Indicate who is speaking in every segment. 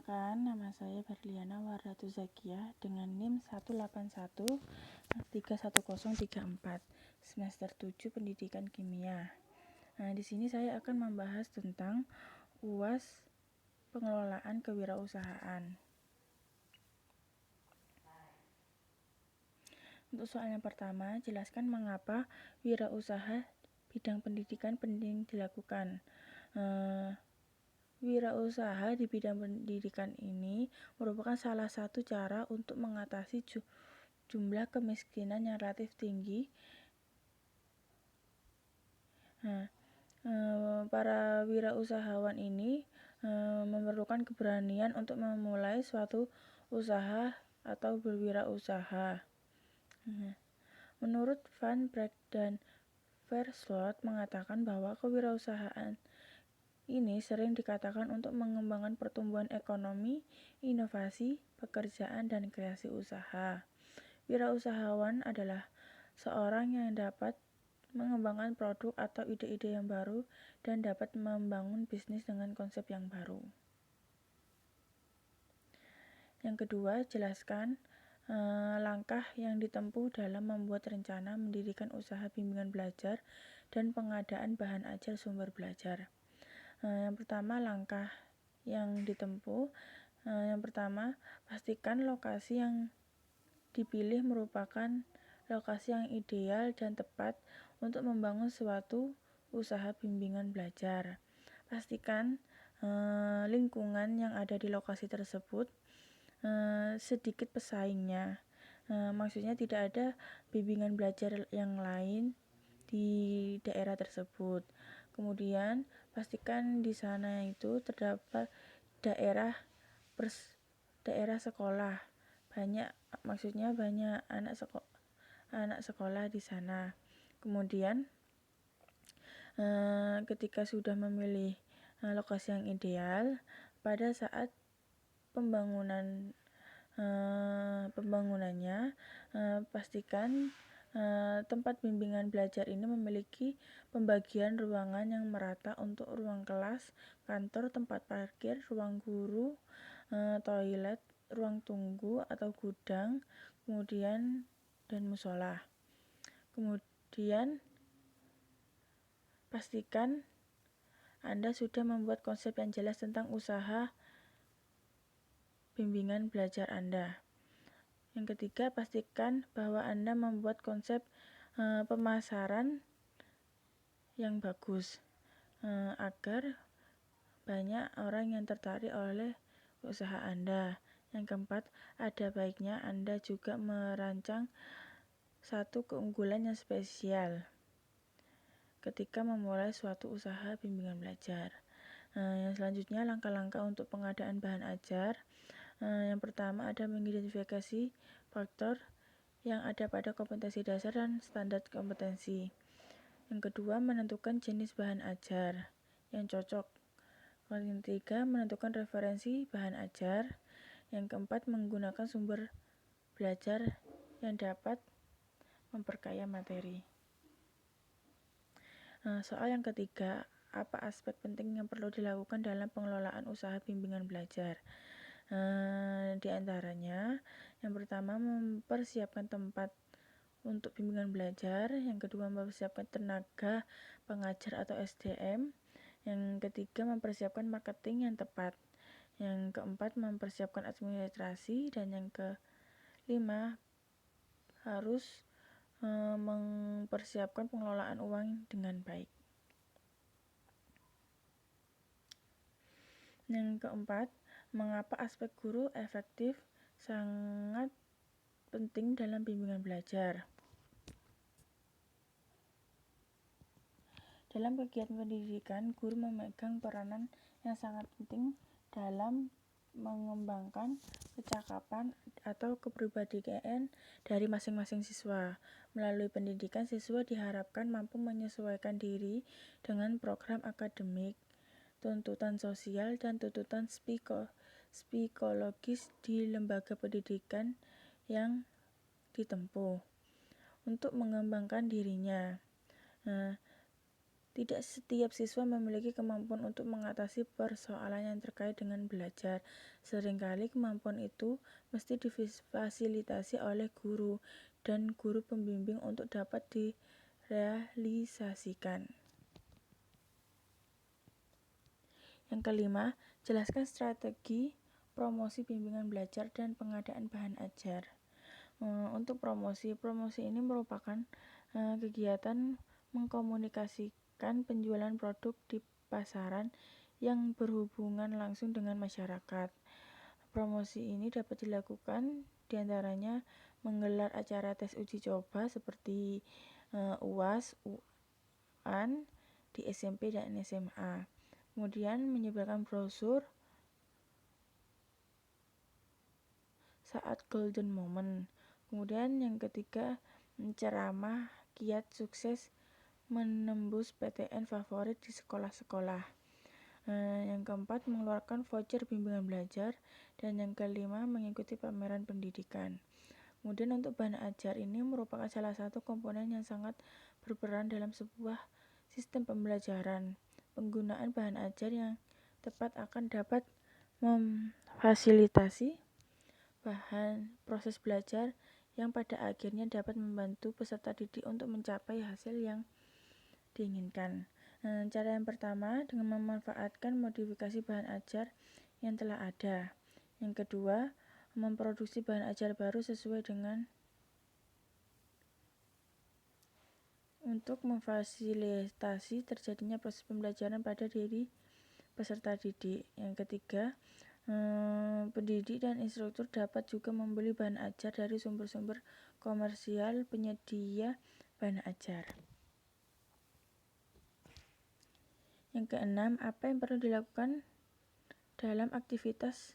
Speaker 1: Perkenalkan, nama saya Berliana Wardatu Zakiah dengan NIM 1813134 semester 7 Pendidikan Kimia. Di sini saya akan membahas tentang UAS pengelolaan kewirausahaan. Untuk soal yang pertama, jelaskan mengapa wirausaha bidang pendidikan penting dilakukan. Wirausaha di bidang pendidikan ini merupakan salah satu cara untuk mengatasi jumlah kemiskinan yang relatif tinggi. Para wirausahawan ini memerlukan keberanian untuk memulai suatu usaha atau berwirausaha. Menurut Van Breck dan Versloot mengatakan bahwa kewirausahaan ini sering dikatakan untuk mengembangkan pertumbuhan ekonomi, inovasi, pekerjaan, dan kreasi usaha. Wirausahawan adalah seorang yang dapat mengembangkan produk atau ide-ide yang baru dan dapat membangun bisnis dengan konsep yang baru. Yang kedua, jelaskan langkah yang ditempuh dalam membuat rencana mendirikan usaha bimbingan belajar dan pengadaan bahan ajar sumber belajar. Yang pertama, langkah yang ditempuh. Yang pertama, pastikan lokasi yang dipilih merupakan lokasi yang ideal dan tepat untuk membangun suatu usaha bimbingan belajar. Pastikan lingkungan yang ada di lokasi tersebut sedikit pesaingnya. Maksudnya tidak ada bimbingan belajar yang lain di daerah tersebut. Kemudian pastikan di sana itu terdapat daerah sekolah. Banyak anak sekolah di sana. Kemudian ketika sudah memilih lokasi yang ideal, pada saat pembangunannya pastikan tempat bimbingan belajar ini memiliki pembagian ruangan yang merata untuk ruang kelas, kantor, tempat parkir, ruang guru, toilet, ruang tunggu atau gudang, kemudian dan musola. Kemudian pastikan Anda sudah membuat konsep yang jelas tentang usaha bimbingan belajar Anda. Yang ketiga, pastikan bahwa Anda membuat konsep pemasaran yang bagus agar banyak orang yang tertarik oleh usaha Anda. Yang keempat, ada baiknya Anda juga merancang satu keunggulan yang spesial ketika memulai suatu usaha bimbingan belajar. Yang selanjutnya, langkah-langkah untuk pengadaan bahan ajar. Yang pertama, ada mengidentifikasi faktor yang ada pada kompetensi dasar dan standar kompetensi. Yang kedua, menentukan jenis bahan ajar yang cocok. Yang ketiga, menentukan referensi bahan ajar. Yang keempat, menggunakan sumber belajar yang dapat memperkaya materi. Soal yang ketiga, apa aspek penting yang perlu dilakukan dalam pengelolaan usaha bimbingan belajar? Di antaranya, yang pertama mempersiapkan tempat untuk bimbingan belajar, yang kedua mempersiapkan tenaga pengajar atau SDM, yang ketiga mempersiapkan marketing yang tepat, yang keempat mempersiapkan administrasi, dan yang kelima harus mempersiapkan pengelolaan uang dengan baik. Yang keempat, mengapa aspek guru efektif sangat penting dalam bimbingan belajar. Dalam kegiatan pendidikan, guru memegang peranan yang sangat penting dalam mengembangkan kecakapan atau kepribadian dari masing-masing siswa. Melalui pendidikan, siswa diharapkan mampu menyesuaikan diri dengan program akademik, tuntutan sosial, dan tuntutan psikologis di lembaga pendidikan yang ditempuh untuk mengembangkan dirinya. Tidak setiap siswa memiliki kemampuan untuk mengatasi persoalan yang terkait dengan belajar. Seringkali kemampuan itu mesti difasilitasi oleh guru dan guru pembimbing untuk dapat direalisasikan. Yang kelima, jelaskan strategi promosi bimbingan belajar dan pengadaan bahan ajar. Untuk promosi ini merupakan kegiatan mengkomunikasikan penjualan produk di pasaran yang berhubungan langsung dengan masyarakat. Promosi ini dapat dilakukan diantaranya menggelar acara tes uji coba seperti UAS, UAN di SMP dan SMA. Kemudian menyebarkan brosur saat golden moment. Kemudian yang ketiga, ceramah kiat sukses menembus PTN favorit di sekolah-sekolah. Yang keempat, mengeluarkan voucher bimbingan belajar. Dan yang kelima, mengikuti pameran pendidikan. Kemudian untuk bahan ajar ini merupakan salah satu komponen yang sangat berperan dalam sebuah sistem pembelajaran. Penggunaan bahan ajar yang tepat akan dapat memfasilitasi bahan proses belajar yang pada akhirnya dapat membantu peserta didik untuk mencapai hasil yang diinginkan. Cara yang pertama dengan memanfaatkan modifikasi bahan ajar yang telah ada. Yang kedua, memproduksi bahan ajar baru sesuai dengan untuk memfasilitasi terjadinya proses pembelajaran pada diri peserta didik. Yang ketiga, pendidik dan instruktur dapat juga membeli bahan ajar dari sumber-sumber komersial penyedia bahan ajar. Yang keenam, apa yang perlu dilakukan dalam aktivitas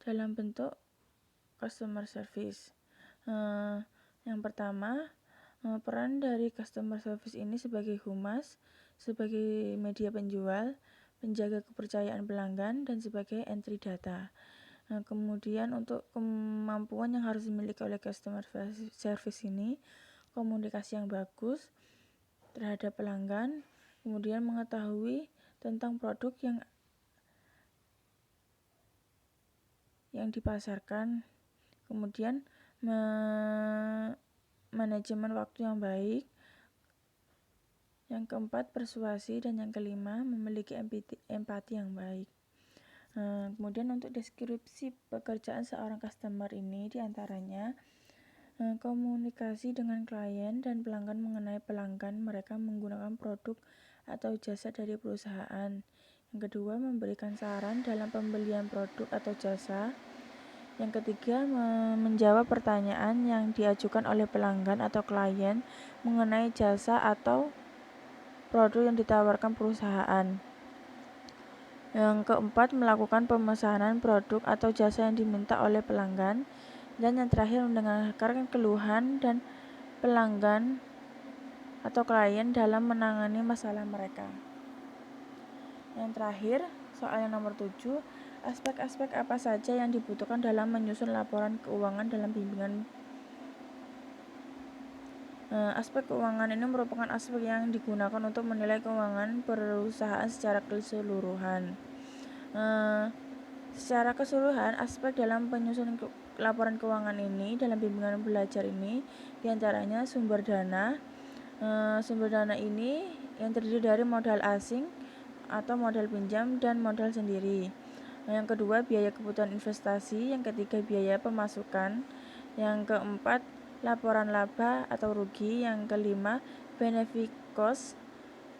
Speaker 1: dalam bentuk customer service? Yang pertama, peran dari customer service ini sebagai humas, sebagai media penjual, penjaga kepercayaan pelanggan, dan sebagai entry data. Kemudian untuk kemampuan yang harus dimiliki oleh customer service ini, komunikasi yang bagus terhadap pelanggan, kemudian mengetahui tentang produk yang dipasarkan, kemudian manajemen waktu yang baik. Yang keempat, persuasi. Dan yang kelima, memiliki empati yang baik. Kemudian untuk deskripsi pekerjaan seorang customer ini diantaranya komunikasi dengan klien dan pelanggan mengenai pelanggan mereka menggunakan produk atau jasa dari perusahaan. Yang kedua, memberikan saran dalam pembelian produk atau jasa. Yang ketiga, menjawab pertanyaan yang diajukan oleh pelanggan atau klien mengenai jasa atau produk yang ditawarkan perusahaan. Yang keempat, melakukan pemesanan produk atau jasa yang diminta oleh pelanggan. Dan yang terakhir, mendengarkan keluhan dan pelanggan atau klien dalam menangani masalah mereka. Yang terakhir, soal yang nomor 7, aspek-aspek apa saja yang dibutuhkan dalam menyusun laporan keuangan dalam bimbingan. Aspek keuangan ini merupakan aspek yang digunakan untuk menilai keuangan perusahaan secara keseluruhan. Secara keseluruhan, aspek dalam penyusunan laporan keuangan ini dalam bimbingan belajar ini diantaranya sumber dana. Sumber dana ini yang terdiri dari modal asing atau modal pinjam dan modal sendiri. Yang kedua, biaya kebutuhan investasi. Yang ketiga, biaya pemasukan. Yang keempat, laporan laba atau rugi. Yang kelima, benefit cost.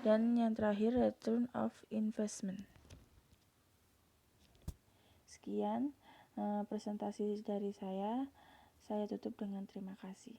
Speaker 1: Dan yang terakhir, return of investment. Sekian presentasi dari saya tutup dengan terima kasih.